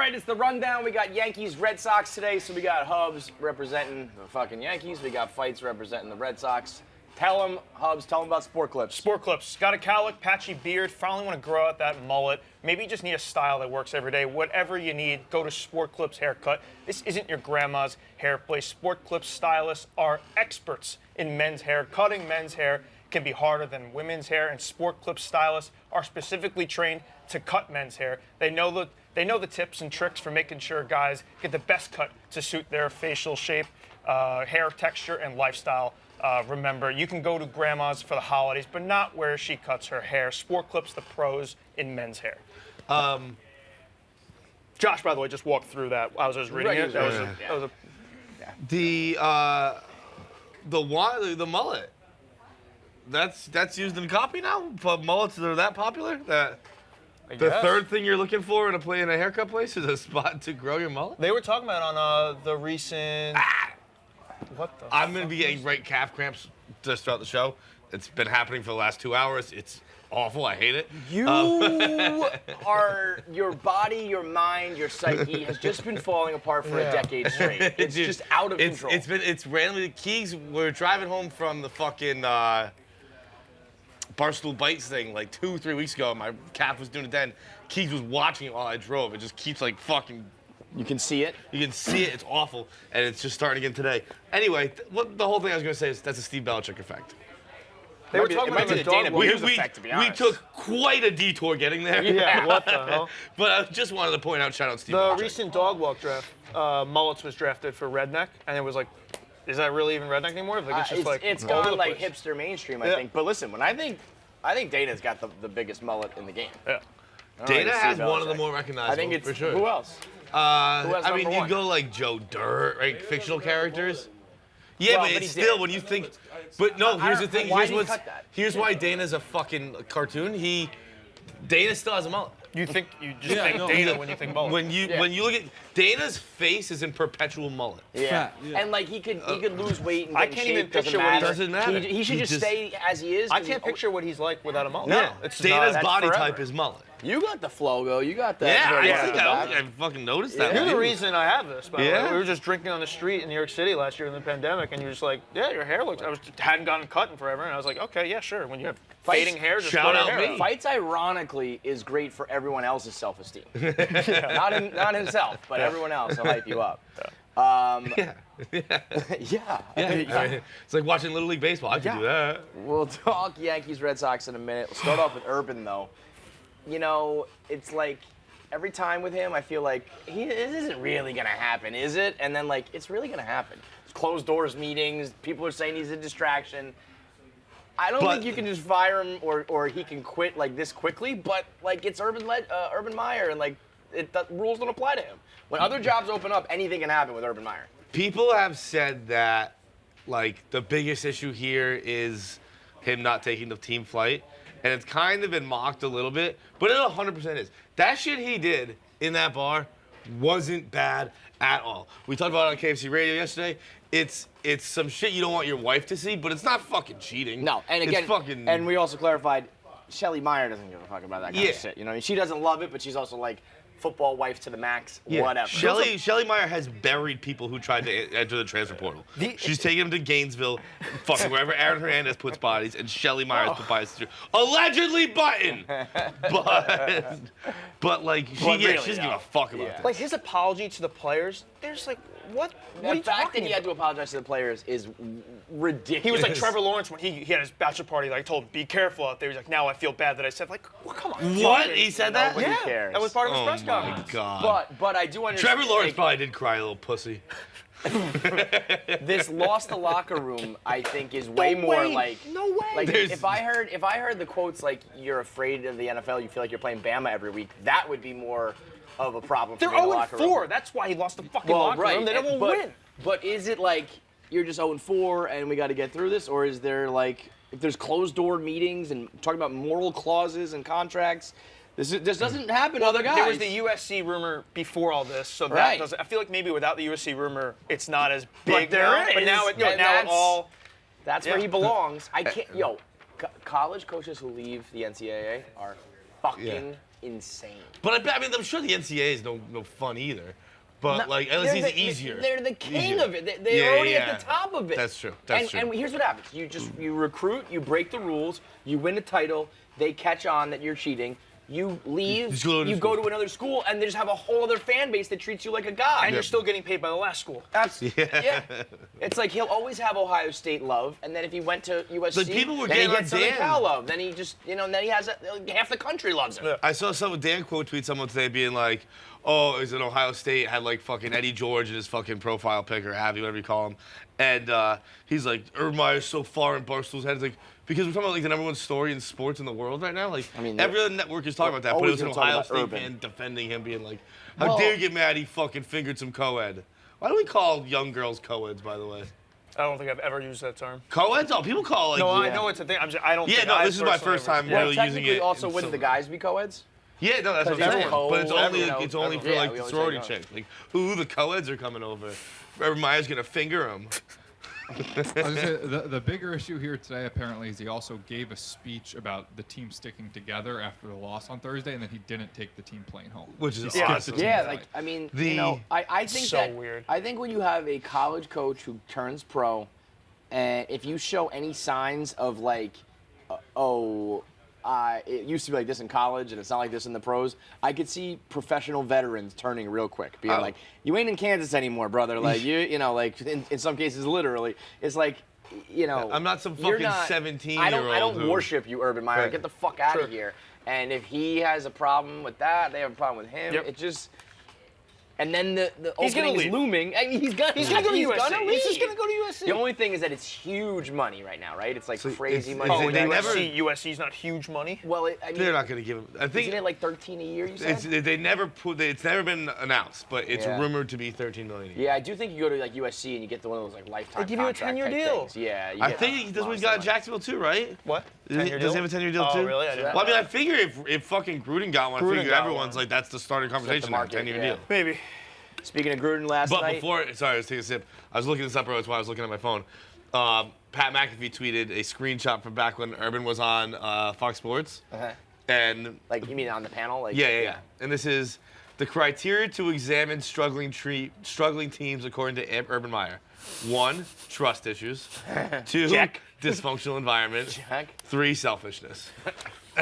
right, it's the rundown. We got Yankees, Red Sox today, so we got Hubs representing the fucking Yankees. We got Fights representing the Red Sox. Tell them, Hubs, tell them about Sport Clips. Sport Clips. Got a cowlick, patchy beard, finally want to grow out that mullet. Maybe you just need a style that works every day. Whatever you need, go to Sport Clips Haircut. This isn't your grandma's hair place. Sport Clips stylists are experts in men's hair. Cutting men's hair can be harder than women's hair, and Sport Clips stylists are specifically trained to cut men's hair. They know the tips and tricks for making sure guys get the best cut to suit their facial shape, hair texture, and lifestyle. Remember, you can go to grandma's for the holidays, but not where she cuts her hair. Sport Clips, the pros in men's hair. Josh, by the way, just walked through that. I was just reading it. The mullet. That's used in copy now? But mullets are that popular? The third thing you're looking for in a haircut place is a spot to grow your mullet? They were talking about it on the recent... What the I'm going to be getting right calf cramps just throughout the show. It's been happening for the last 2 hours. It's awful. I hate it. You are, your body, your mind, your psyche has just been falling apart for a decade straight. It's just out of control. It's randomly, Keegs, we're driving home from the fucking Barstool Bites thing like 2-3 weeks ago. My calf was doing it then. Keegs was watching it while I drove. It just keeps like fucking... You can see it? You can see it. It's awful. And it's just starting again today. Anyway, the whole thing I was going to say is that's a Steve Belichick effect. They were talking about the Dana dog Beers effect, to be honest. We took quite a detour getting there. Yeah, what the hell? But I just wanted to point out, shout out Steve The Belichick. recent dog walk draft, Mullets was drafted for redneck, and it was like, is that really even redneck anymore? Like, it's gone like hipster mainstream, I think. But listen, I think Dana's got the biggest mullet in the game. Yeah. Dana has one of the more recognizable. I think it's for sure. Who else? I mean, you go like Joe Dirt, right? Fictional characters. Yeah, Well, but but it's he still did. when you think. But no, here's the thing. Why did he cut that? Here's why Dana's a fucking cartoon. Dana still has a mullet. You think Dana when you think mullet. When you look at Dana's face is in perpetual mullet. Yeah. And like he could lose weight and I get in can't shape, even picture doesn't what he matter. doesn't matter. He should just stay as he is. I can't picture what he's like without a mullet. No, it's Dana's not, body forever. type is mullet. You got the flow, though. You got that. Yeah, I think I fucking noticed that. You're the one. reason I have this, by the way. Yeah? We were just drinking on the street in New York City last year in the pandemic, and you're just like, yeah, your hair looks... hadn't gotten cut in forever, and I was like, okay, yeah, sure. When you have fading hair, just shout grow out your hair me. out. Fights, ironically, is great for everyone else's self-esteem. Not himself, but everyone else will hype you up. Yeah. Yeah. It's like watching Little League Baseball. I can do that. We'll talk Yankees, Red Sox in a minute. We'll start off with Urban, though. You know, it's like every time with him, I feel like this isn't really going to happen, is it? And then, like, it's really going to happen. It's closed doors meetings. People are saying he's a distraction. I don't think you can just fire him or he can quit, like, this quickly. But, like, it's Urban Meyer, and, like, the rules don't apply to him. When other jobs open up, anything can happen with Urban Meyer. People have said that, like, the biggest issue here is him not taking the team flight. And it's kind of been mocked a little bit, but it 100% is. That shit he did in that bar wasn't bad at all. We talked about it on KFC Radio yesterday. It's some shit you don't want your wife to see, but it's not fucking cheating. No, and again, it's fucking... and we also clarified, Shelly Meyer doesn't give a fuck about that kind of shit. You know, I mean, she doesn't love it, but she's also like football wife to the max, whatever. Shelly Meyer has buried people who tried to enter the transfer portal. She's taken them to Gainesville, fucking wherever Aaron Hernandez puts bodies, and Shelly Meyer's put bodies through. Allegedly button! But like, she doesn't give a fuck about that. Like, his apology to the players, there's like, what are The you fact that talking he had to about? apologize to the players is ridiculous. He was like Trevor Lawrence when he had his bachelor party. Like, told him, be careful out there. He's like, now I feel bad that I said, like, well, come on. What? He said that? Nobody Yeah, cares. that was part of his press Oh my conference. God. But I do understand. Trevor Lawrence like, probably did cry, a little pussy. This lost the locker room, I think, is way more like. No way. Like if I heard the quotes like "You're afraid of the NFL, you feel like you're playing Bama every week," that would be more of a problem for They're me in the locker room. 0-4. That's why he lost the fucking locker room. They don't win. But is it like you're just 0-4 and we got to get through this, or is there like if there's closed door meetings and talking about moral clauses and contracts? This doesn't happen to other guys. There was the USC rumor before all this, so that Right. doesn't. I feel like maybe without the USC rumor, it's not as But big there now. is. But now, And now it that's- all. That's where he belongs. I can't. College coaches who leave the NCAA are fucking insane. But I mean, I'm sure the NCAA is no fun either. But like, at least he's easier. They're the king Easier. of it. They're already at the top of it. That's true. That's true. And here's what happens: you recruit, you break the rules, you win a title, they catch on that you're cheating. You leave, you go to another school, and they just have a whole other fan base that treats you like a god. And you're still getting paid by the last school. Yeah. It's like he'll always have Ohio State love, and then if he went to USC, Like, people were then he getting on gets Southern Dan. Cal love. Then he just, then he has half the country loves him. Yeah. I saw Dan quote tweet someone today being like, "Oh, is it Ohio State had like fucking Eddie George in his fucking profile pic or Abby, whatever you call him," and he's like, "Urban Meyer's so far in Barstool's head." It's like, because we're talking about like the number one story in sports in the world right now. Like, I mean, every other network is talking about that, but it was an always gonna Ohio talk about State Urban. fan defending him, being like, "How dare you get mad? He fucking fingered some co-ed." Why do we call young girls co-eds, by the way? I don't think I've ever used that term. Co-eds? Oh, people call like. No, I know it's a thing. I don't. Yeah, think no, I've this is my personally first ever- time Yeah. Well, really using technically, it. also, in wouldn't the some- guys be co-eds? Yeah, no, that's what I'm Because saying. it's But it's co- only you know, it's only for yeah, like we the always sorority say chicks. Like, the co-eds are coming over. Urban Meyer's gonna finger them. I was gonna say, the bigger issue here today apparently is he also gave a speech about the team sticking together after the loss on Thursday, and then he didn't take the team plane home. Which is He skipped awesome. the team Yeah, flight. like I mean, The- I think So that weird. I think when you have a college coach who turns pro, and if you show any signs of like, it used to be like this in college and it's not like this in the pros, I could see professional veterans turning real quick, being Oh. like, "You ain't in Kansas anymore, brother." Like like in some cases, literally, it's like. I'm not some you're fucking not- 17-year-old I don't who- worship you, Urban Meyer. Right. Get the fuck out Sure. of here. And if he has a problem with that, they have a problem with him. Yep. It just. And then the He's gonna opening is leave. looming. I mean, he's gonna go to USC. Gonna He's just leave. gonna go to USC. The only thing is that it's huge money right now, right? It's like crazy it's- money. Oh, and they never- USC's not huge money. Well, I mean, They're not gonna give him. I think isn't it like 13 a year? You said. they never put. It's never been announced, but it's Yeah. rumored to be 13 million. a year. Yeah, I do think you go to like USC and you get one of those like lifetime. They give you a contract 10-year type deal. things. Yeah, you I get think that's what lots he's got of in money. Jacksonville too, right? What? Does he have a 10-year deal Oh, too? really? I didn't know Well, I mean, that. I figure if fucking Gruden got one, I Gruden figure got everyone's one. like that's the starting conversation. now, market, 10-year yeah. deal. Maybe. Speaking of Gruden last But night. before, sorry, I was taking a sip. I was looking this up earlier. That's why I was looking at my phone. Pat McAfee tweeted a screenshot from back when Urban was on Fox Sports, and Like you mean on the panel? Like yeah. And this is the criteria to examine struggling teams according to Urban Meyer. 1, trust issues. 2, Check. dysfunctional environment. Check. 3, selfishness.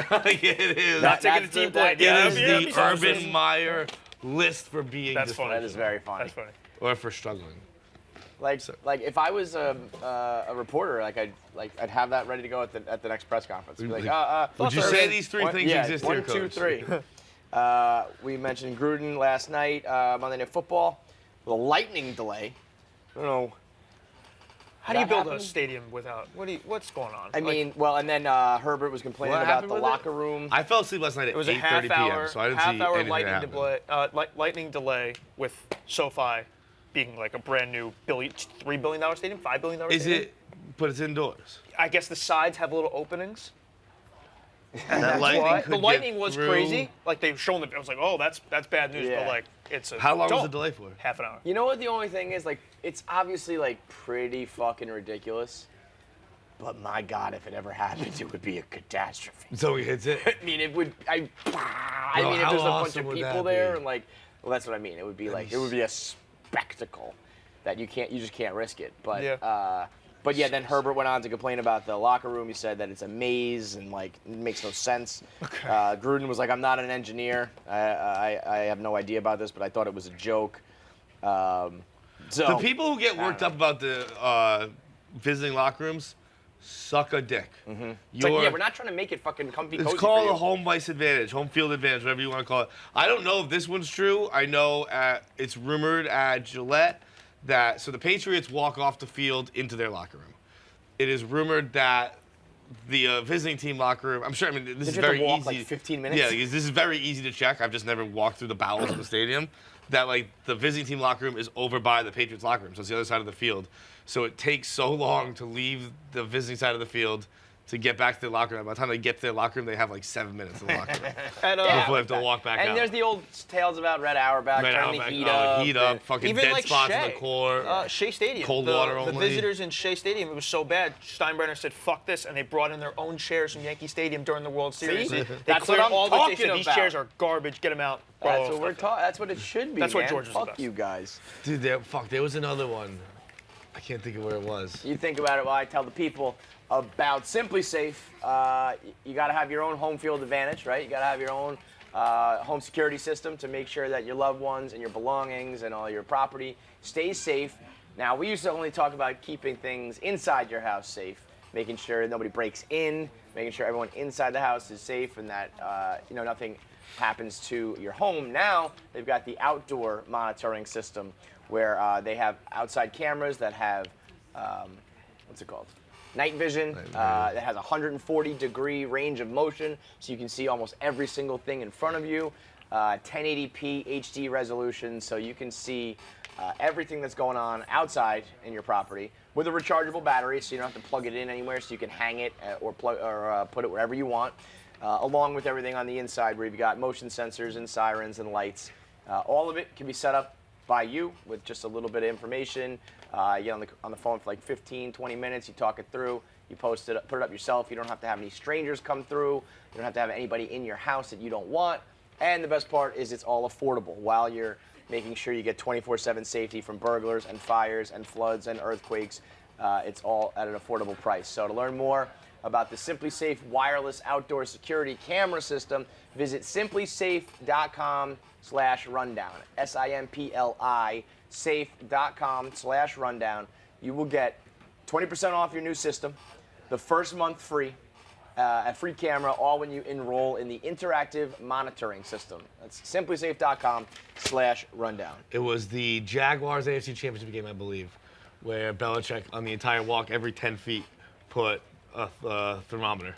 Like, it is. Not taking That's the team the- play. It Yeah, is yeah, the selfish. Urban Meyer list for being That's dysfunctional. funny. That is very funny. That's funny. Or for struggling. Like if I was a reporter, I'd have that ready to go at the next press conference. Be like, Would you Urban, say these 3 things exist one, here, two, Coach? 3. We mentioned Gruden last night, Monday Night Football. The lightning delay. I don't know. How do you That build a happened? stadium without? What's going on? I Like, mean, well, and then Herbert was complaining What about happened the with it? locker room. I fell asleep last night at it was a 8:30 half p.m., hour, so I didn't see anything lightning happen. delay. Lightning delay with SoFi being like a brand new $3 billion stadium, $5 billion Is stadium. it? But it's indoors. I guess the sides have little openings. That lightning Why? could The get lightning was through. crazy. Like they've shown the. I was like, oh, that's bad news. Yeah. But like, it's a. How long was don't. the delay for? Half an hour. You know what the only thing is? Like, it's obviously like pretty fucking ridiculous. But my God, if it ever happened, it would be a catastrophe. So he hits it. I mean, it would. I mean, if how there's a bunch awesome of would people that there, be? and like, well, that's what I mean. It would be like, it would be a spectacle that you just can't risk it. But Yeah. but yeah, then Herbert went on to complain about the locker room. He said that it's a maze and like it makes no sense. Okay. Gruden was like, I'm not an engineer. I have no idea about this, but I thought it was a joke. So The people who get I worked don't up about the visiting locker rooms suck a dick. It's like, yeah, we're not trying to make it fucking comfy It's cozy called for a you. home ice advantage, home field advantage, whatever you want to call it. I don't know if this one's true. I know it's rumored at Gillette that so the Patriots walk off the field into their locker room. It is rumored that the visiting team locker room. I'm sure. I mean, this is you have to very walk, easy. like, 15 minutes? Yeah, this is very easy to check. I've just never walked through the bowels of the stadium. That like the visiting team locker room is over by the Patriots locker room, so it's the other side of the field. So it takes so long to leave the visiting side of the field to get back to the locker room. By the time they get to their locker room, they have like 7 minutes in the locker room And, Yeah. before they have to walk back out. And there's the old tales about Red Auerbach, Red turn the Auerbach, heat up. fucking even dead like spots Shea, in the court. Shea Stadium. Cold the, water The only. visitors in Shea Stadium, it was so bad. Steinbrenner said, "Fuck this," and they brought in their own chairs from Yankee Stadium during the World Series. See? They That's cleared what I'm all the. They talking said these about. chairs are garbage. Get them out. That's what we're talking. That's what it should be. That's what man. George is the Fuck best. you guys. Dude, there was another one. I can't think of where it was. You think about it while I tell the people about Simply Safe. You got to have your own home field advantage, right? You got to have your own home security system to make sure that your loved ones and your belongings and all your property stays safe. Now, we used to only talk about keeping things inside your house safe, making sure nobody breaks in, making sure everyone inside the house is safe and that nothing happens to your home. Now, they've got the outdoor monitoring system where they have outside cameras that have, what's it called? Night vision. That has a 140-degree range of motion, so you can see almost every single thing in front of you. 1080p HD resolution, so you can see everything that's going on outside in your property with a rechargeable battery, so you don't have to plug it in anywhere, so you can hang it or put it wherever you want. Along with everything on the inside, where you've got motion sensors and sirens and lights. All of it can be set up by you with just a little bit of information. You get on the phone for like 15, 20 minutes. You talk it through. You put it up yourself. You don't have to have any strangers come through. You don't have to have anybody in your house that you don't want. And the best part is it's all affordable while you're making sure you get 24/7 safety from burglars and fires and floods and earthquakes. It's all at an affordable price. So to learn more about the Simply Safe wireless outdoor security camera system, visit simplysafe.com/rundown. SIMPLI safe.com/rundown. You will get 20% off your new system, the first month free, a free camera, all when you enroll in the interactive monitoring system. That's simplysafe.com/rundown. It was the Jaguars AFC Championship game, I believe, where Belichick, on the entire walk, every 10 feet, put a thermometer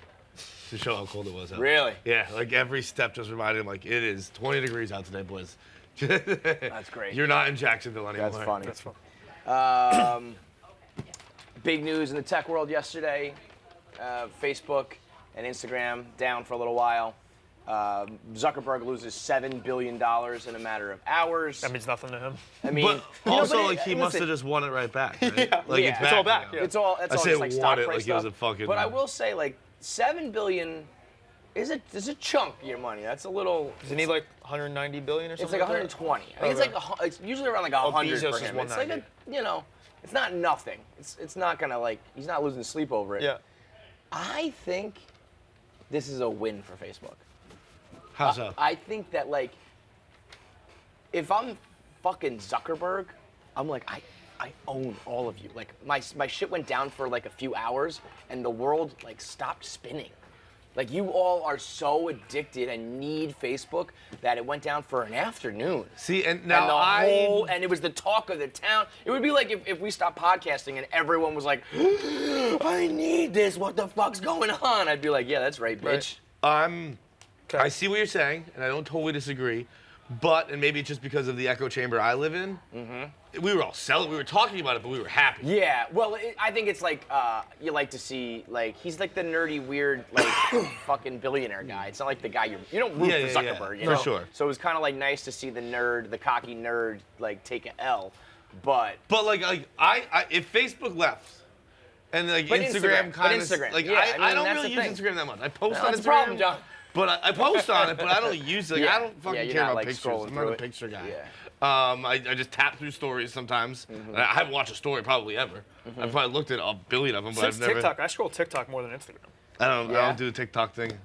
to show how cold it was out. Really? Yeah, like every step just reminded him, like, it is 20 degrees out today, boys. That's great. You're not in Jacksonville anymore. That's funny. That's fun. Big news in the tech world yesterday. Facebook and Instagram down for a little while. Zuckerberg loses $7 billion in a matter of hours. That means nothing to him. I mean, But also, but like, he must have listen, just won it right back, right? Yeah. Like, Yeah. it's It's all back, now. yeah. That's all I just say like won stock it price like it was stuff. a fucking- But I will say, like, $7 billion is a chunk of your money. That's a little. Isn't he like 190 billion or It's something? like 120. I think Okay. it's usually around like 100 Bezos for is him. It's like 190. it's not nothing. It's not gonna like he's not losing sleep over it. Yeah. I think this is a win for Facebook. How so? I think that like if I'm fucking Zuckerberg, I'm like I own all of you. Like my shit went down for like a few hours and the world like stopped spinning. Like you all are so addicted and need Facebook that it went down for an afternoon. See, and now and it was the talk of the town. It would be like if we stopped podcasting and everyone was like, I need this, what the fuck's going on? I'd be like, yeah, that's right, bitch. Right. I see what you're saying, and I don't totally disagree. But, and maybe it's just because of the echo chamber I live in, we were all we were talking about it, but we were happy. Yeah, well, I think it's like you like to see like he's like the nerdy, weird, like fucking billionaire guy. It's not like the guy you don't root for Zuckerberg, you know? For sure. So it was kind of like nice to see the nerd, the cocky nerd, like take an L, but But I if Facebook left, and like But Instagram Instagram, kind of Instagram, like yeah, I I mean, don't that's really the use thing. Instagram that much. I post on that's Instagram. the problem, John. But I post on it, but I don't use it. Like, Yeah. I don't fucking you're care not, about like, pictures. scrolling I'm not through a it. picture guy. Yeah. I just tap through stories sometimes. I haven't watched a story probably ever. I've probably looked at a billion of them, but Since I've never. TikTok, I scroll TikTok more than Instagram. I don't Yeah. do the TikTok thing.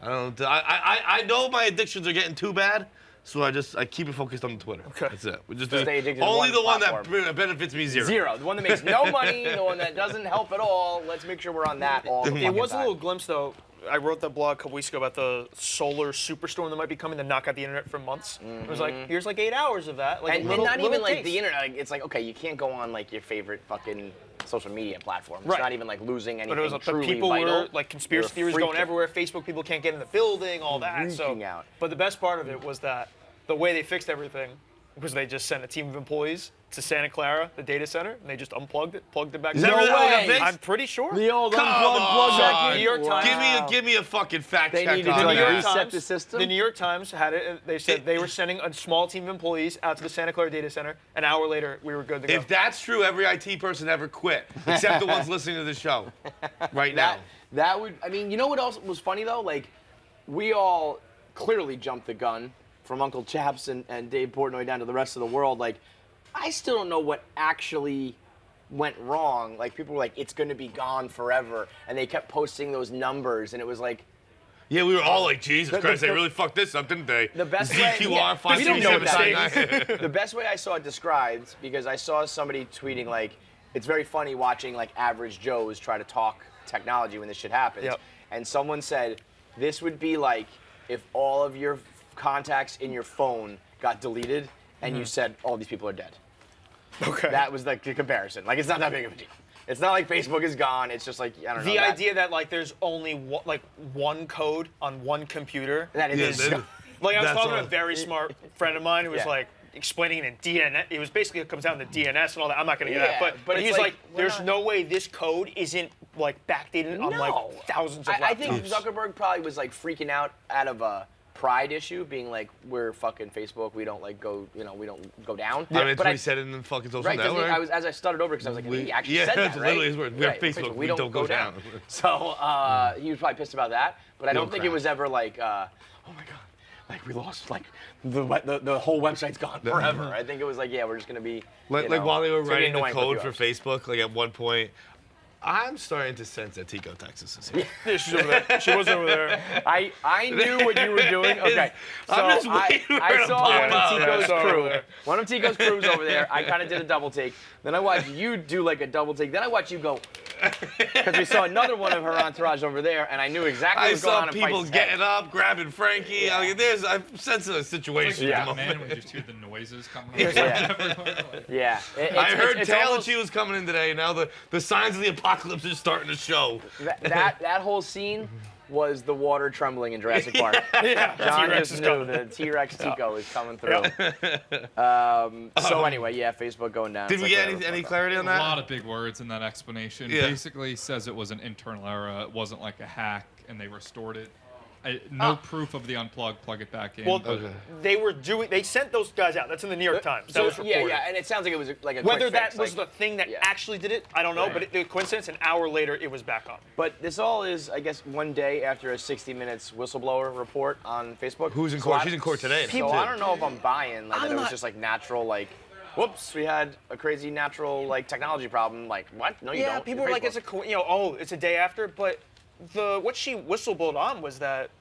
I don't. I know my addictions are getting too bad, so I keep it focused on the Twitter. Okay. That's it. We just Stay addicted to only one the one platform. that benefits me zero. Zero. The one that makes no money, the one that doesn't help at all. Let's make sure we're on that all the It fucking was a time. little glimpse, though. I wrote that blog a couple weeks ago about the solar superstorm that might be coming to knock out the internet for months. It was like, here's like 8 hours of that. Like And a little, not even little like taste. the internet. Like, it's like, okay, you can't go on like your favorite fucking social media platform. It's Right. not even like losing anything But it was like the truly people vital. were like conspiracy They were theories going freaking- everywhere. Facebook people can't get in the building, all that. So, Freaking out. but the best part of it was that the way they fixed everything was they just sent a team of employees to Santa Clara, the data center, and they just unplugged it, plugged it back. Is that in. really how it got way. fixed? I'm pretty sure. The old Come unplugged plug on. back in. New York Times. Give me a fucking fact They check needed on to, like, that. reset the system? The New York Times had it. They said they were sending a small team of employees out to the Santa Clara data center. An hour later, we were good to go. If that's true, every IT person ever quit, except the ones listening to the show right now. That would, I mean, you know what else was funny though? Like, we all clearly jumped the gun from Uncle Chaps and Dave Portnoy down to the rest of the world. Like, I still don't know what actually went wrong. Like, people were like, it's going to be gone forever. And they kept posting those numbers, and it was like, Yeah, we were all like, Jesus Christ, they the- really fucked this up, didn't they? the best way, ZQR we don't know what that 53759. is. The best way I saw it described, because I saw somebody tweeting like, it's very funny watching like average Joes try to talk technology when this shit happens. Yep. And someone said, this would be like if all of your contacts in your phone got deleted and you said, all these people are dead. Okay. That was like the comparison. Like, it's not that big of a deal. It's not like Facebook is gone. It's just like, I don't know. The idea that like there's only one code on one computer. that it Yeah, is. that- Like I was That's talking to all. a very smart friend of mine who was Yeah. like explaining it in DNS. It was basically it comes down to DNS and all that. I'm not gonna get Yeah, that, but but it's he's like, like, we're there's not- no way this code isn't like backdated on like No. thousands of laptops. I think Zuckerberg probably was like freaking out of a pride issue, being like, we're fucking Facebook. We don't like go, we don't go down. I mean, But that's what he said in the fucking social Right, network. because as I stuttered over, because I was like, he actually said that, that's right? literally his word. We're Right, Facebook, we don't go down. So he was probably pissed about that, but I We don't don't think it crash. was ever like, oh my god, like we lost, like the whole website's gone forever. I think it was like, yeah, we're just gonna be, Like while they were it's gonna be writing the annoying code a for few hours. Facebook, like at one point, I'm starting to sense that Tico, Texas is here. Yeah, she's over there. She was over there. I knew what you were doing. Okay, so I'm just waiting for I it to saw pop one out. of Tico's I saw her crew. over there. One of Tico's crews over there. I kind of did a double take. Then I watched you do like a double take. Then I watched you go, because we saw another one of her entourage over there, and I knew exactly I what was going saw on in people Feist's getting head. up, grabbing Frankie. I'm sensing a situation Yeah. at the Man, moment. when you just hear the noises coming Yeah. everywhere. Yeah, I heard it's Taylor, almost- she was coming in today. Now the signs of the apocalypse are starting to show. that whole scene was the water trembling in Jurassic Park. Yeah, John T-Rex just is knew coming. the T-Rex Tico is coming through. So anyway, yeah, Facebook going down. Did It's we like get whatever, any fuck clarity A on that? lot of big words in that explanation. Yeah. Basically says it was an internal error. It wasn't like a hack, and they restored it. No proof of the unplug. Plug it back in. Well, but they sent those guys out. That's in the New York Times. That So, was reported. yeah, and it sounds like it was like a Whether quick that fix, was like- the thing that yeah. actually did it, I don't know. Right. But the coincidence, an hour later, it was back on. But this all is, I guess, one day after a 60 Minutes whistleblower report on Facebook. Who's in So court? I- She's in court today. So I don't know if I'm buying like, I'm that it was not- just like natural, like, whoops, we had a crazy natural like technology problem. Like, what? No, you Yeah, don't. people You're were like, Facebook. it's a it's a day after. But what she whistleblowed on was that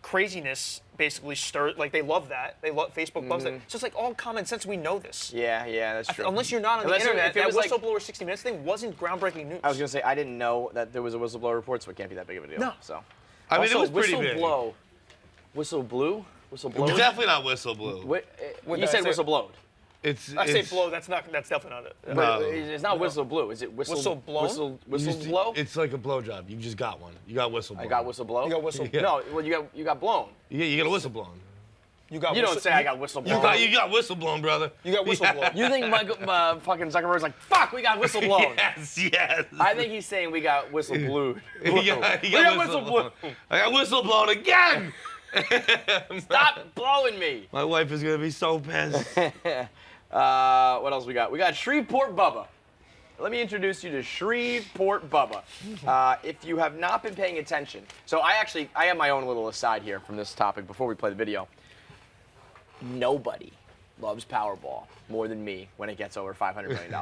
craziness basically stirred. Like they love that. Facebook loves that. It's just like all common sense. We know this. Yeah, that's true. Unless you're not on Unless the you- internet, if it that was like- whistleblower 60 Minutes thing wasn't groundbreaking news. I was gonna say I didn't know that there was a whistleblower report, so it can't be that big of a deal. No. So. I mean, it Also, was pretty big. Whistle blew. It was definitely not whistle blue. What, What you did I said say? whistle blowed. I say blow. That's definitely not it. But No. it's not whistle blue. Is it whistle? Whistle blown? Whistle blow. It's like a blowjob. You just got one. You got whistle blown. I got whistle blow. You got whistle. Yeah. No, well you got blown. Yeah, you got a whistle blown. You got. You whistle, don't say I got whistle blown. You got whistle blown, brother. You got whistle blown. You think Michael, fucking Zuckerberg's like, fuck, we got whistle blown. Yes. I think he's saying we got whistle blued. He got We got whistle blown. I got whistle blown again. Stop blowing me. My wife is gonna be so pissed. What else we got? We got Shreveport Bubba. Let me introduce you to Shreveport Bubba. If you have not been paying attention, so I have my own little aside here from this topic before we play the video. Nobody loves Powerball more than me when it gets over $500 million.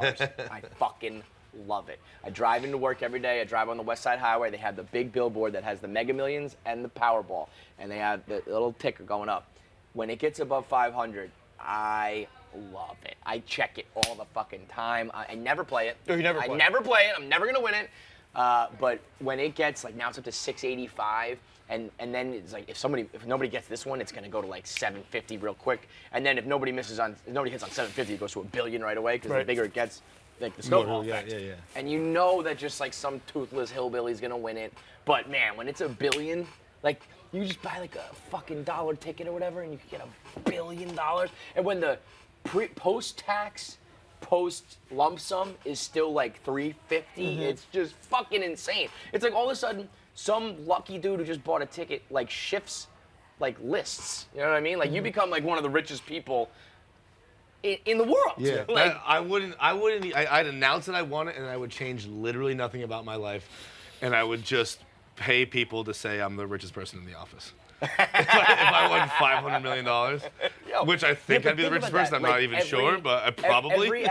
I fucking love it. I drive into work every day. I drive on the West Side Highway. They have the big billboard that has the Mega Millions and the Powerball, and they have the little ticker going up. When it gets above 500, I love it. I check it all the fucking time. I never play it. Oh, you never I play it? never play it. I'm never gonna win it. But when it gets like now it's up to 685, and then it's like if nobody gets this one, it's gonna go to like 750 real quick. And then if nobody hits on 750, it goes to $1 billion right away because the Right. bigger it gets, like the snowball Yeah, effect. yeah. And you know that just like some toothless hillbilly's gonna win it. But man, when it's $1 billion, Like, you just buy like a fucking dollar ticket or whatever, and you could get $1 billion. And when the post-tax, post-lump sum is still like $350, it's just fucking insane. It's like all of a sudden, some lucky dude who just bought a ticket like shifts like lists. You know what I mean? Like you become like one of the richest people in the world. Yeah, like, I'd announce that I won it, and I would change literally nothing about my life, and I would just pay people to say I'm the richest person in the office. if I won $500 million, which I think I'd be the richest person. I'm not even sure, but I probably.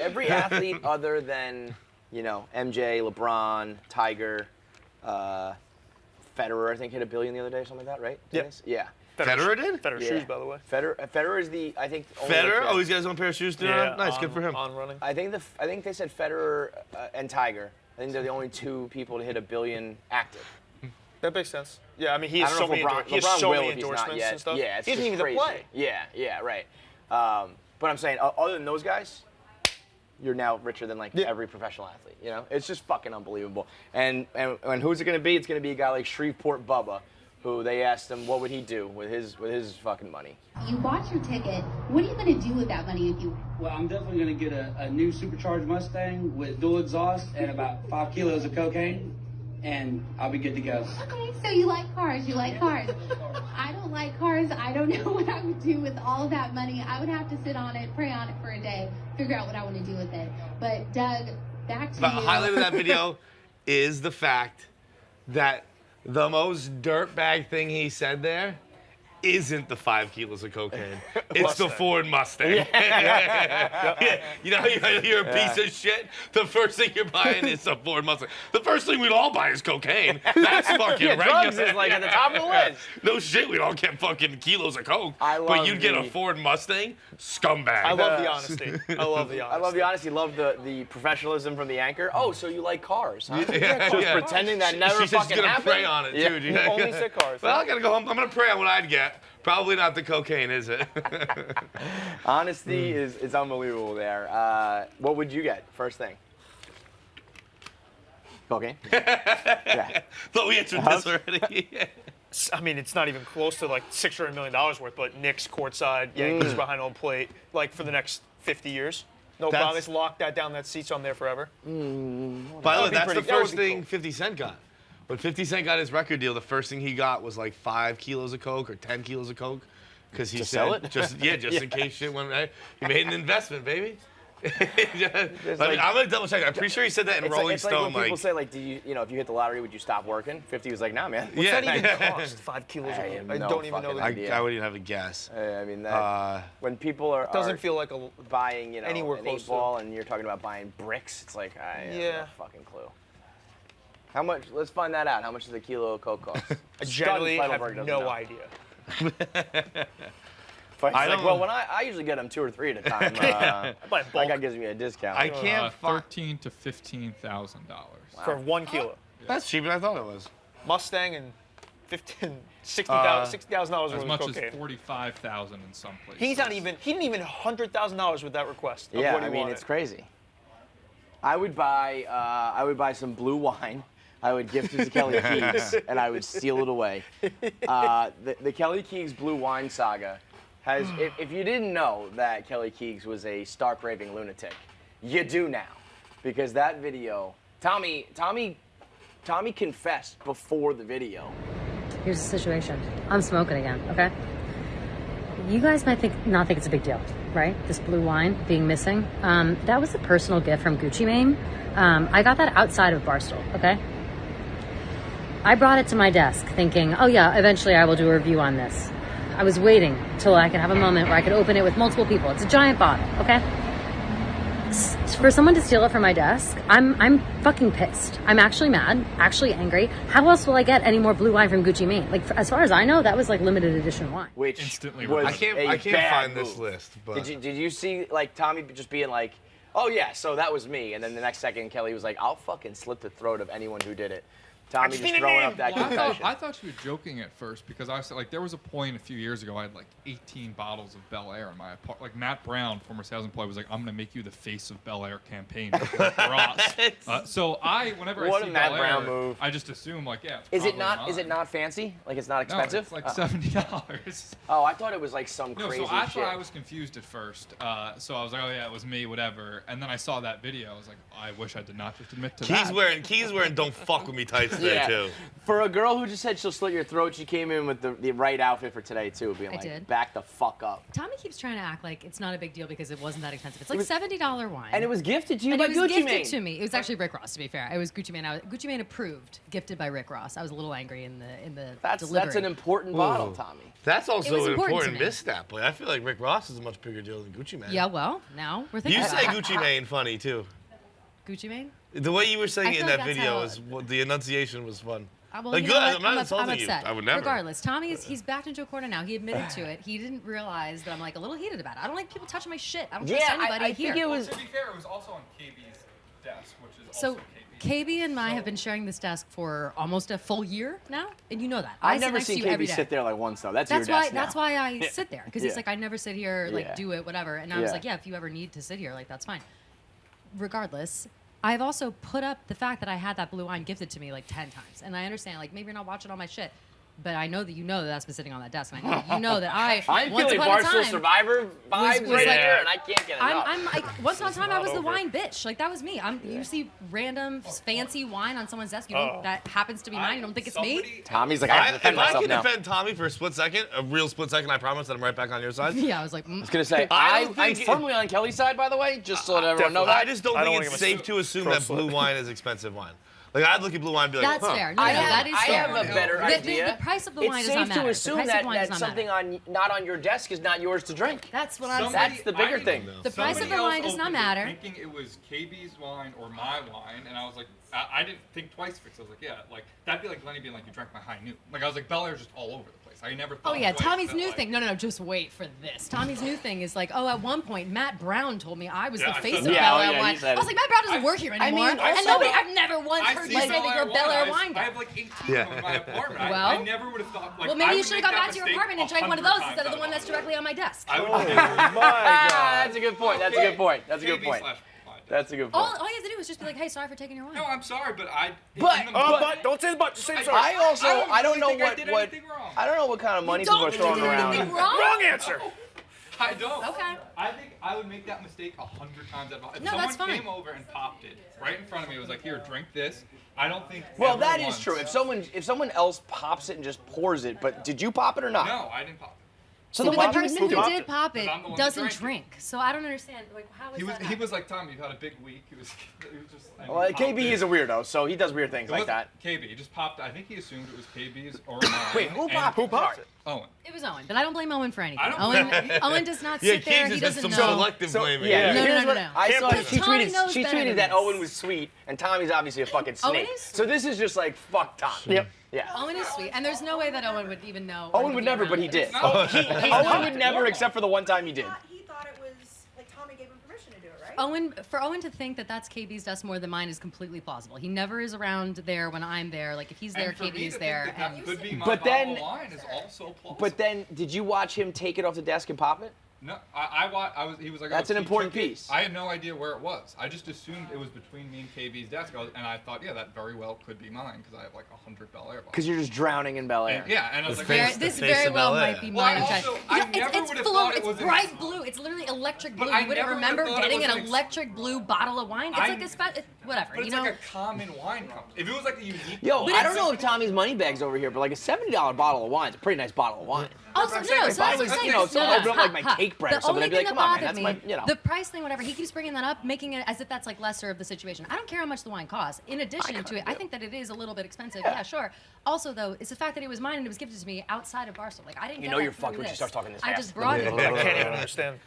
Every athlete other than, you know, MJ, LeBron, Tiger, Federer, I think hit $1 billion the other day, something like that, right? Yep. Dennis? Yeah. Federer did? Federer Yeah. shoes, by the way. Federer is the, I think. only Federer? the- Oh, he's got his own pair of shoes too? Nice, good for him. On running. I think they said Federer and Tiger. I think they're the only two people to hit $1 billion active. That makes sense. Yeah, I mean, he I has don't so know if many, LeBron, he has LeBron so will many if he's not endorsements yet. and stuff. Yeah, it's he doesn't just even crazy. play. Yeah, right. But I'm saying, other than those guys, you're now richer than like every professional athlete. You know, it's just fucking unbelievable. And who's it gonna be? It's gonna be a guy like Shreveport Bubba, who they asked him what would he do with his fucking money. You bought your ticket. What are you going to do with that money if you? Well, I'm definitely going to get a new supercharged Mustang with dual exhaust and about 5 kilos of cocaine, and I'll be good to go. Okay, so you like cars. You like cars. I don't like cars. I don't know what I would do with all of that money. I would have to sit on it, pray on it for a day, figure out what I want to do with it. But Doug, back to The you. highlight of that video is the fact that the most dirtbag thing he said there isn't the 5 kilos of cocaine. It's the Ford Mustang. Yeah. You know how you're a piece of shit? The first thing you're buying is a Ford Mustang. The first thing we'd all buy is cocaine. That's fucking regular. Drugs is like at the top of the list. No shit, we'd all get fucking kilos of coke. I But love you'd get a the- Ford Mustang? Scumbag. I love the honesty. I love the honesty. I love the honesty. Love the professionalism from the anchor. Oh, so you like cars, huh? Yeah, Just yeah. pretending that never She's just fucking gonna happened. pray on it, Yeah. too. He only said cars. Well, I gotta go home. I'm gonna pray on what I'd get. Probably not the cocaine, is it? Honesty is unbelievable there. What would you get first thing? Cocaine. Yeah. Thought we answered this already. I mean, it's not even close to like $600 million worth, but Knicks courtside, Yankees behind home plate, like for the next 50 years. No That's- problem. It's locked that down. That seat's on there forever. By the way, That'd be that's the pretty- that would first be thing cool. 50 Cent got. When 50 Cent got his record deal, the first thing he got was like 5 kilos of coke or 10 kilos of coke. Because he To said, sell it? just in case shit went right. He made an investment, baby. There's I'm like- gonna double check. I'm pretty sure he said that in Rolling it's like Stone. when people say, like, do you know, if you hit the lottery, would you stop working? 50 was like, nah, man. What's Yeah. that even cost? 5 kilos of I coke. have I no don't even know fucking the idea. I wouldn't even have a guess. I mean, that, when people are Doesn't feel like a. buying, you know, anywhere an close 8 to- ball and you're talking about buying bricks, it's like, I have Yeah. no fucking clue. How much? Let's find that out. How much does a kilo of coke cost? I generally Stunned have Feidelberg doesn't no know. idea. But it's I like, don't- well, when I usually get them 2 or 3 at a time. I buy That bulk guy gives me a discount. I can't find. $13,000 to $15,000. for 1 kilo. That's cheaper than I thought it was. Mustang and $60,000 worth As of much cocaine. as $45,000 in some places. He didn't even $100,000 with that request. Of Yeah, what he I mean, wanted. it's crazy. I would buy some blue wine. I would gift it to Kelly Keegs, and I would steal it away. The Kelly Keegs blue wine saga has, if you didn't know that Kelly Keegs was a stark raving lunatic, you do now, because that video, Tommy confessed before the video. Here's the situation. I'm smoking again, okay? You guys might not think it's a big deal, right? This blue wine being missing. That was a personal gift from Gucci Mane. I got that outside of Barstool, okay? I brought it to my desk thinking, oh yeah, eventually I will do a review on this. I was waiting till I could have a moment where I could open it with multiple people. It's a giant bottle, okay? For someone to steal it from my desk, I'm fucking pissed. I'm actually mad, actually angry. How else will I get any more blue wine from Gucci Mane? Like, as far as I know, that was like limited edition wine. Which Instantly was I can't a bad find this move. list, but Did you see like Tommy just being like, oh yeah, so that was me, and then the next second Kelly was like, I'll fucking slit the throat of anyone who did it. Tommy just throwing up that Well, confession. I thought you were joking at first because I was like, there was a point a few years ago I had like 18 bottles of Bel Air in my apartment. Like Matt Brown, former sales employee, was like, "I'm gonna make you the face of Bel Air campaign for us." So whenever What I a see Matt Bel Brown Air, move. I just assume like, yeah. It's Is it probably not? Is it mine. not fancy? Like it's not No, expensive? it's like $70. Oh, I thought it was like some No, crazy so I shit. thought I was confused at first. So I was like, oh yeah, it was me, whatever. And then I saw that video. I was like, I wish I did not just admit to that. Keys wearing "Don't fuck with me" tights today too. For a girl who just said she'll slit your throat, she came in with the right outfit for today too, being like, did. back the fuck up. Tommy keeps trying to act like it's not a big deal because it wasn't that expensive. It's like $70 wine. And it was gifted to you And by it was Gucci gifted Mane. to me. It was actually Rick Ross, to be fair. It was Gucci Mane. Gucci Mane approved, gifted by Rick Ross. I was a little angry in the delivery. That's an important bottle, Tommy. That's also was an important to important me. misstep. Like, I feel like Rick Ross is a much bigger deal than Gucci Mane. Yeah, well, now we're thinking You about say it. Gucci Mane funny too. Gucci Mane? The way you were saying I it in feel that like that's video how- was the enunciation was fun. Well, Like, you good, know what? I'm not insulting you. upset. I would never. Regardless, he's backed into a corner now. He admitted to it. He didn't realize that I'm like a little heated about it. I don't like people touching my shit. I don't trust anybody I here. think it was. To be fair, it was also on KB's desk, which is So also KB. KB and I have been sharing this desk for almost a full year now, and you know that. I've sit never next to seen you every KB day. sit there like once though. That's That's your why. desk now. That's why I sit there because he's Yeah. like, I never sit here, like Yeah. do it, whatever. And I was Yeah. like, yeah, if you ever need to sit here, like that's fine. Regardless, I've also put up the fact that I had that blue wine gifted to me like 10 times, and I understand like maybe you're not watching all my shit. But I know that you know that that's been sitting on that desk, and I know you know that I'm once feeling upon a Barstool time, Survivor vibes was right like- here, and I can't get enough. I'm like, once upon a time, I was the over. wine bitch. Like that was me. You see random fancy wine on someone's desk. You don't, that happens to be mine. You don't think it's me? Tommy's like, I have to defend If I myself can now. defend Tommy for a split second, a real split second, I promise that I'm right back on your side. Yeah, I was like, I was gonna say, I don't I'm think firmly on Kelly's side, by the way, just so that everyone know I that. just don't I don't think wanna it's give him safe to assume throat that blue slit. wine is expensive wine. Like, I'd look at blue wine and be like, that's huh. fair. No, I that is have fair. a better The idea. price of the wine it's does not safe matter. to The assume price of that, wine does that not something matter. not on your desk is not yours to drink. That's what I'm saying. That's the bigger I thing. didn't- The price of somebody the wine else does not opened it matter. Thinking it was KB's wine or my wine, and I was like, I didn't think twice because I was like, yeah, like that'd be like Lenny being like, you drank my high noon. Like I was like, Bel Air's just all over the place. I never thought. Oh yeah, twice Tommy's that, new like, thing. No, just wait for this. Tommy's new thing is like, oh, at one point Matt Brown told me I was Yeah, the I face said of that. Bel Yeah, Air oh, yeah, wine. you said I was it. like, Matt Brown doesn't work here anymore. mean, and also- nobody, I've never once I heard see you say that you're a Bel Air wine. wine I guy. have like 18 Yeah. in my apartment. Well- I never would have thought. Like, Well, maybe I you would should have make gone that back to your mistake apartment and drank one of 100 those times instead of the out one that's life. directly on my desk. I would That's a good point. That's a good point. That's a good point. That's a good All point. you have to do is just be like, hey, sorry for taking your wine. No, I'm sorry, but I. But- in the but- moment- Don't say the but. Just say sorry. I also, I don't know really think I what did anything wrong. I don't know what kind of money You people don't are think you throwing did around. anything wrong? Wrong answer. I don't. Okay. I think I would make that mistake 100 times. If No, someone that's fine. came over and popped it right in front of me, was like, "Here, drink this." I don't think. Well, ever that is once- true. If someone else pops it and just pours it, but did you pop it or not? No, I didn't pop it. So See, then but why the would you person admit who it? did pop it Because I'm the one that doesn't drank it. drink. So I don't understand. Like, how is that? He was like, "Tom, you've had a big week." He was just. and Well, he popped KB it. is a weirdo, so he does weird things It like wasn't that. KB, he just popped. I think he assumed it was KB's or mine. Wait, who and- popped? Who popped it? Owen. It was Owen, but I don't blame Owen for anything. I don't Owen, blame him. Owen does not Yeah, sit there. Keys He has doesn't some know. selective blaming. Yeah, No, here's no, what no. I saw. Because She Tommy knows tweeted better than that this. Owen was sweet, and Tommy's obviously a fucking snake. is? So this is just like fuck Tommy. Yep. Yeah. Owen is sweet, and there's no way that Owen would even know. Owen would never, but he did. No, Owen would never, except for the one time he did. He thought it was like Tommy gave him permission to do it, right? For Owen to think that that's KB's desk more than mine is completely plausible. He never is around there when I'm there. Like if he's there, And for me KB to is think there. that And could be my But bottle then- of wine is also plausible. But then, did you watch him take it off the desk and pop it? No, he was like, That's oh, an he important took it. piece. I had no idea where it was. I just assumed it was between me and KB's desk, and I thought, yeah, that very well could be mine because I have like 100 Bel Air bottles. Because you're just drowning in Bel Air. And, yeah, and I was like, face- yeah, this the face very of well Bel Air. might be Well, I mine. also- I Because never it's would've full thought of, it it's was an bright ex- blue. It's literally electric But blue. I You wouldn't never would've remember thought it getting was an an ex- electric blue bottle of wine. It's I- like a whatever. but You it's know. like a common wine company. If it was like a unique. Yo, But I it's- don't know if Tommy's money bag's over here, but like a $70 bottle of wine is a pretty nice bottle of wine. Also, I'm no, saying, so if that's I what was, I'm saying. you know, someone No, opened up like my cake bread or The something, only I'd be like, thing come on, man, that that's bothered my, you know. The price thing, whatever, he keeps bringing that up, making it as if that's like lesser of the situation. I don't care how much the wine costs. In addition to it, I think that it is a little bit expensive. Yeah, sure. Also, though, it's the fact that it was mine and it was gifted to me outside of Barstool. Like, I didn't You get know that you're through fucking when she this. starts talking this I fast. just brought it. I can't even understand.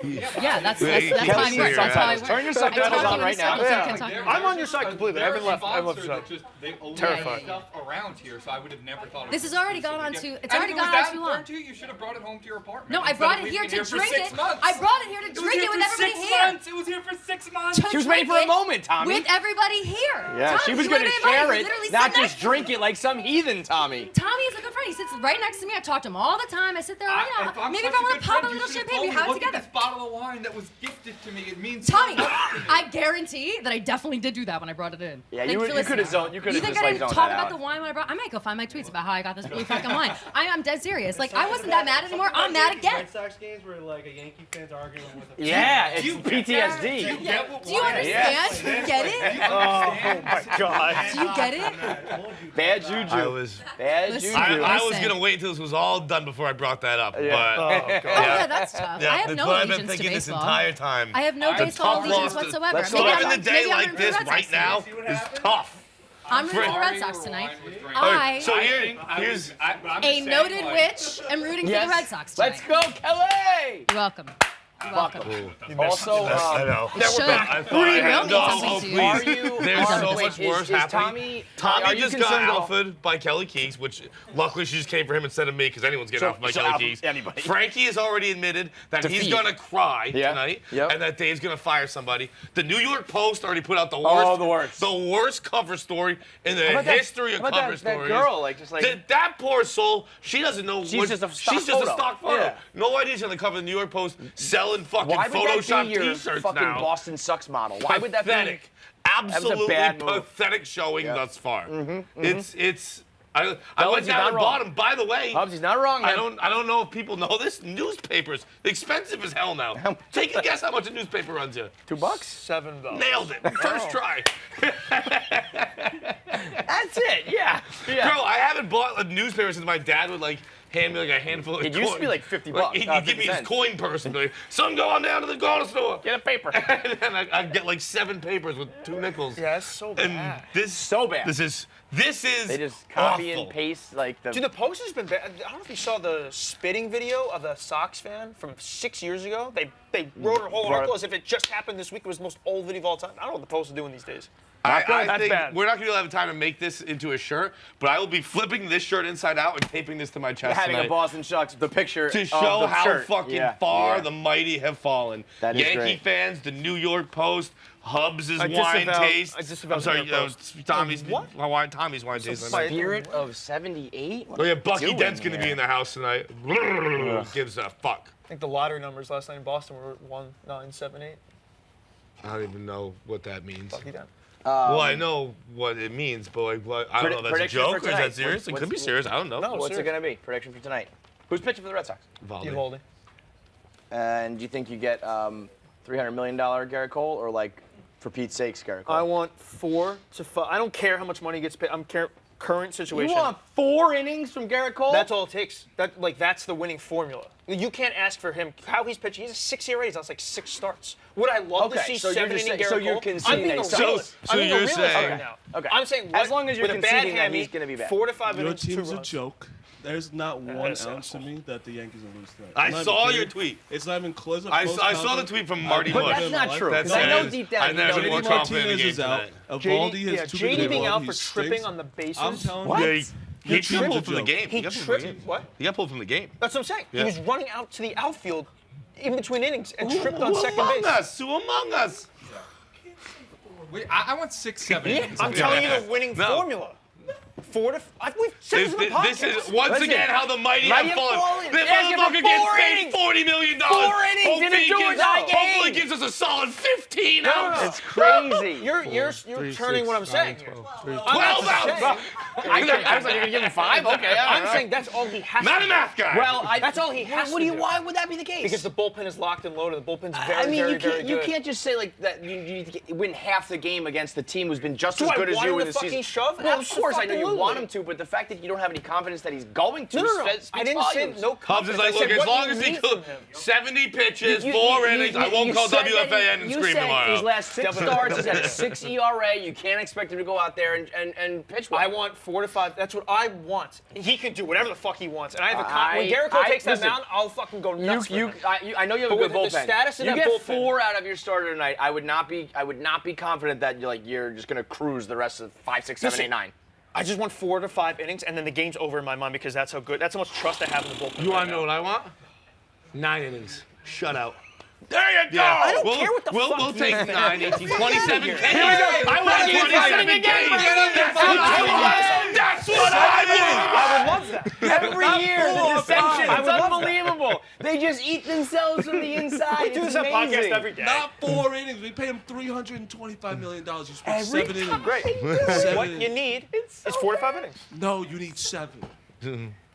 Yeah, that's Yeah, you how can't I see work. her, That's how I yeah. work. Turn your I subtitles talk on to you right now. in a second, Yeah. can't talk to you. I'm on your side completely. I haven't left. I haven't left your side. They always Terrified. stuff around here, so I would have never thought. This has already gone on too. It's already And if it was gone on that too long. important to you, you should have brought it home to your apartment. No, I instead brought of it here leaving to for drink 6 it. months. I brought it here to It was drink here it with for everybody 6 here. months. It was here for 6 months. To She was waiting for drink a it moment, Tommy. With everybody here. Yeah, Tommy, she was you going to would've been share invited. it, He literally not sat just next- drink it like some heathen, Tommy. Tommy is a good friend. He sits right next to me. I talk to him all the time. I sit there. If I'm Maybe if such I want good to pop a friend, you little should have champagne, told we me, have it look together. at this bottle of wine that was gifted to me. It means Tommy, so much to me. I guarantee that I definitely did do that when I brought it in. Yeah, Thank you for could listening. have zoned. You could You have think just I like didn't zoned talk that about out. the wine when I brought? I might go find my tweets about how I got this blue fucking wine. I'm dead serious. Like I wasn't that mad anymore. I'm mad again. Red Sox games where like a Yankee fan's arguing with a Yeah, it's Do you get that? PTSD. Do you get what Do you wine is? understand? Do you get it? Oh my God. Do you get it? Bad juju. I was Bad Listen. juju. I was Listen. gonna wait until this was all done before I brought that up. Yeah. But Oh, God. Oh yeah, that's tough. yeah, I have that's no what I've been allegiance to thinking this baseball. entire time. I have no The baseball tough allegiance loss to- whatsoever. let's Maybe Starting I'm- the day maybe I'm like rooting for this the Red right Sox now tonight. is tough. I'm rooting for the Red Sorry, Sox your tonight. wine was great. I, So here's a noted witch, am rooting for the Red Sox tonight. Let's go, Kelly. You're welcome. You're welcome. Also, I know. It should. I thought I You had will no need hope. something to are Please. you? There's are, so wait, much worse is happening. Tommy Tommy just got concerned at all? alphaed by Kelly Keegs, which luckily she just came for him instead of me because anyone's getting alphaed by so Kelly alpha Keegs. anybody. Frankie has already admitted that he's Defeat. gonna cry Yeah. tonight, Yep. and that Dave's gonna fire somebody. The New York Post already put out the Oh, worst, the worst. cover story in the How about that- history of how about cover that stories. girl, like, just like- that poor soul. She doesn't know. She's just a stock she's just a photo. stock photo. Yeah. No idea she's on the cover of the New York Post selling fucking Why would that Photoshop be your T-shirts fucking now. Boston Sucks model? Why would that be? Pathetic. Absolutely bad move. pathetic showing Yeah. thus far. It's. I Fellas, went he's down not and wrong. bought him. By the way, Hobbs, he's not wrong, man. I don't know if people know this. Newspapers expensive as hell now. Take a guess how much a newspaper runs you. $2? $7. Nailed it. First try. That's it. Yeah. Yeah. Bro, I haven't bought a newspaper since my dad would like hand me like a handful of It coins. used to be like 50 bucks, He'd 50 give me his cents. coin purse and be like, son, go on down to the corner store. Get a paper. And then I'd get like 7 papers with 2 nickels. Yeah, it's so And bad. this So bad. This is They just copy awful. and paste like the. Dude, the Post has been bad. I don't know if you saw the spitting video of the Sox fan from 6 years ago. They wrote a whole Brought article it- as if it just happened this week. It was the most old video of all time. I don't know what the Post is doing these days. I That's think bad. we're not going to have time to make this into a shirt, but I will be flipping this shirt inside out and taping this to my chest having tonight a Boston Shucks, the picture to of show the how shirt. fucking Yeah, far yeah. the mighty have fallen. That is Yankee great. fans, the New York Post, Hubs' I wine disavow- taste. I disavow I'm sorry, the New York Post. Tommy's What? Tommy's wine taste. Spirit of 78. What Oh are yeah, you Bucky doing Dent's gonna here? be in the house tonight. Gives a fuck. I think the lottery numbers last night in Boston were 1978. I don't even know what that means. Bucky Dent. Well, I know what it means, but like, what, I don't know. If that's a Prediction for joke or is tonight. that serious? It What's- could be serious. I don't know. No. What's it serious. going to be? Prediction for tonight. Who's pitching for the Red Sox? Valdi. Evaldi. And do you think you get $300 million Garrett Cole, or like, for Pete's sakes, Garrett Cole? I want 4 to 5. I don't care how much money gets paid. I'm current You situation. want 4 innings from Garrett Cole? That's all it takes. That's the winning formula. You can't ask for him how he's pitching. He's a 6 ERA. That's like 6 starts. Would I love to Okay, see so you're 7 just inning saying- Garrett so you're Cole? conceding I'm being a that- realist. so I'm being a you're realist saying- right now. Okay. I'm saying As long as you're with a bad conceding that hammy, he's gonna be bad. 4 to 5 Your innings, 2 team's a runs. joke. There's not one that's ounce to awful. me that the Yankees will lose tonight. I I'm not saw even your kidding. tweet. It's not even close. I saw the tweet from Marty But Bush. that's not true. That Because I know says, deep down I you never know more that confident in the Martinez game is out. tonight. Evaldi has too big JD of a being ball. out He for tripping stinks. on the bases. I'm telling What? you. Yeah, he Your got team's pulled a from the joke. game. He got pulled from the tripped. game. What? He got pulled from the game. That's what I'm saying. Yeah. He was running out to the outfield in between innings and tripped on Who second among base. us? Who among us? Wait, I want 6, 7 innings. I'm telling you the winning No. formula. 4 to 5. We've said this in the podcast. This is once Listen, again how the mighty mighty have have fallen. fallen. This They're asking for motherfucker gets 4 paid innings. $40 million. 4 innings in a Hopefully he do-or-die gives- Hopefully game. gives us a solid 15 no. outs. It's crazy. You're turning what I'm saying here. 12 I'm outs. saying- I was like, you're going to give him 5? Okay, I'm saying that's all he has Not to a math guy. Well, That's all he has what to do you? do. Why would that be the case? Because the bullpen is locked and loaded. The bullpen's very, I mean, very, you very can't, you good. can't just say like that. You win half the game against the team who's been just Do as I good as want you him in to the season. fucking shove? Well, of course, I know you Absolutely. want him to, but the fact that you don't have any confidence that he's going to No. speaks I didn't volumes. say no Cubs is confidence. like, I look, said as what long you as he need could from him. 70 pitches, 4 innings, I won't call said that WFAN and you scream said tomorrow. His last 6 starts, he's at a 6 ERA. You can't expect him to go out there and pitch well. I want 4 to 5. That's what I want. He can do whatever the fuck he wants. And I have when Garrett Cole takes that listen, mound, I'll fucking go nuts. for him. I know you have But a good with the bullpen. status of you that get bullpen- 4 out of your starter tonight. I would not be confident that you're just gonna cruise the rest of 5, 6, 7, 8, 9. I just want 4 to 5 innings, and then the game's over in my mind because that's how good. That's how much trust I have in the bullpen. You want to know what I want? 9 innings. Shutout. There you go. Yeah. I don't care what the fuck We'll you take think. 9, 18, 27 Ks. Here we go. I want 27 Ks. That's what I want. That's what I want. I would love that. Every year, the dissension. It's unbelievable. They just eat themselves from the inside. We do this on podcast every day. Not 4 innings. We pay him $325 million. You spent 7 innings. Great. 7 What you innings. need is 4 to 5 innings. No, you need 7.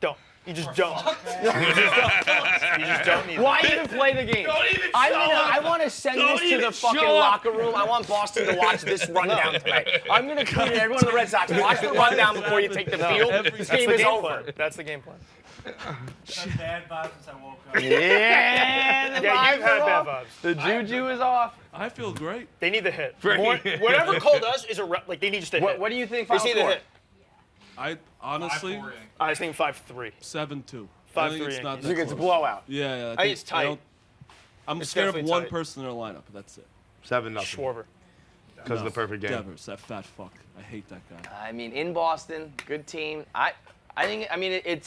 Don't. You just don't. You just don't need Why even play the game? Don't even I want to send Don't this to even the fucking show up. locker room. I want Boston to watch this rundown tonight. I'm going to tweet at everyone in the Red Sox. Watch the rundown before you take the field. This game is over. That's the game plan. Had bad vibes since I woke up. Yeah, the Yeah, you've vibes had are bad off. vibes. The juju is off. I feel great. They need the hit. Frankie. Whatever Cole does is like they need just a hit. What do you think? They Final just need the score? hit. I honestly, 5-4 I was thinking 5-3. 7-2. 5-3 I think it's not Yankees. that You think it's a close. blowout? Yeah. I think it's tight. I'm It's scared of definitely one tight. person in their lineup. But that's it. 7-0. Schwarber. Because of the perfect game. Devers, that fat fuck. I hate that guy. I mean, in Boston, good team. I think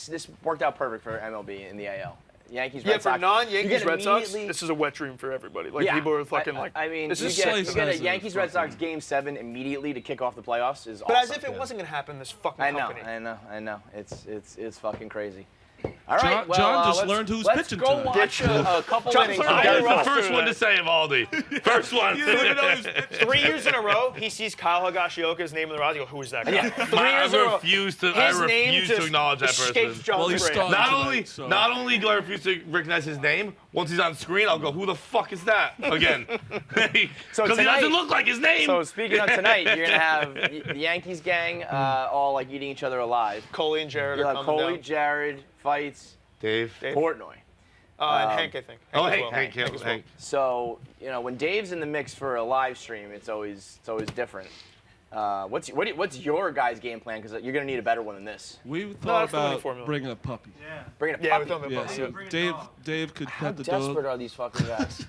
this worked out perfect for MLB in the AL. Yankees, Yeah, Red for Sox. non-Yankees You get Red Sox, immediately- this is a wet dream for everybody. Like Yeah, people are fucking I mean, this you is get, slice you get a as a Yankees Red Sox fucking- Game 7 immediately to kick off the playoffs is But awesome. as if it wasn't gonna happen, this fucking I know, company. I know. It's fucking crazy. All right, John- well, John just let's- learned who's let's pitching go tonight. watch a couple John innings. learned from I Gary was the Russell. first one to say Evaldi. First one. You don't even know who's pitching. 3 years in a row, he sees Kyle Higashioka's name in the roster. Who is that guy? Yeah, 3 years in a I row. refuse to His name to just acknowledge that escapes person. John's Well, he's brain. starting tonight, so. Not only do I refuse to recognize his name, once he's on screen, I'll go, who the fuck is that? Again. So Because he tonight- doesn't look like his name. So speaking of tonight, you're gonna have the Yankees gang all like eating each other alive. Coley and Jared You'll are have coming Coley, down. Jared, fights, Dave. Portnoy. And Hank, I think. Oh, as Hank. well. Hank. as well. Hank. So when Dave's in the mix for a live stream, it's always different. What's your guys' game plan? Because you're gonna need a better one than this. We that's thought the winning about formula. bringing a puppy. Yeah. Bring it. Yeah, we're talking Yeah, about so Bring a Dave, dog. Dave could How pet the desperate dog. are these fucking guys?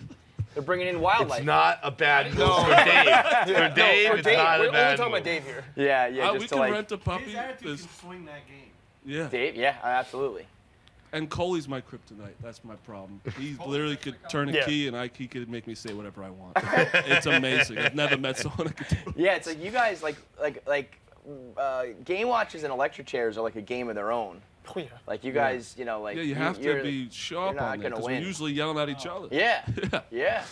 They're bringing in wildlife. It's not a bad move for Dave. For Dave, it's not We're a only bad talking move. about Dave here. Yeah, We just to can like rent a puppy. His attitude There's- can swing that game. Yeah. Dave. Yeah, absolutely. And Coley's my kryptonite. That's my problem. He literally could turn a Yeah. key and he could make me say whatever I want. It's amazing. I've never met someone who could do it. Yeah, it's like you guys game watches and electric chairs are like a game of their own. Oh, yeah. Like you guys, like Yeah, you have to you're- be sharp not on that gonna because we're win. usually yelling at each other. Yeah, Yeah. yeah.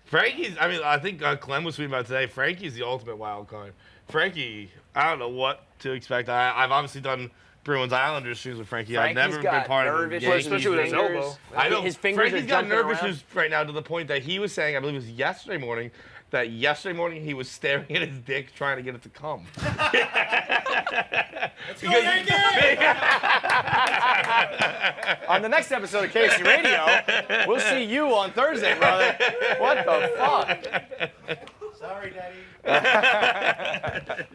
Frankie's, I think Clem was tweeting about today. Frankie's the ultimate wild card. Frankie, I don't know what to expect. I've obviously done Bruins Islanders streams with Frankie. I've Frankie's never got been part of nerve a issues, Yankees especially with his thing. elbow. I know. His fingers Frankie's are got jumping nerve around. issues right now to the point that he was saying, I believe it was yesterday morning, that yesterday morning he was staring at his dick trying to get it to come. On the next episode of KC Radio, we'll see you on Thursday, brother. What the fuck? Sorry, Daddy.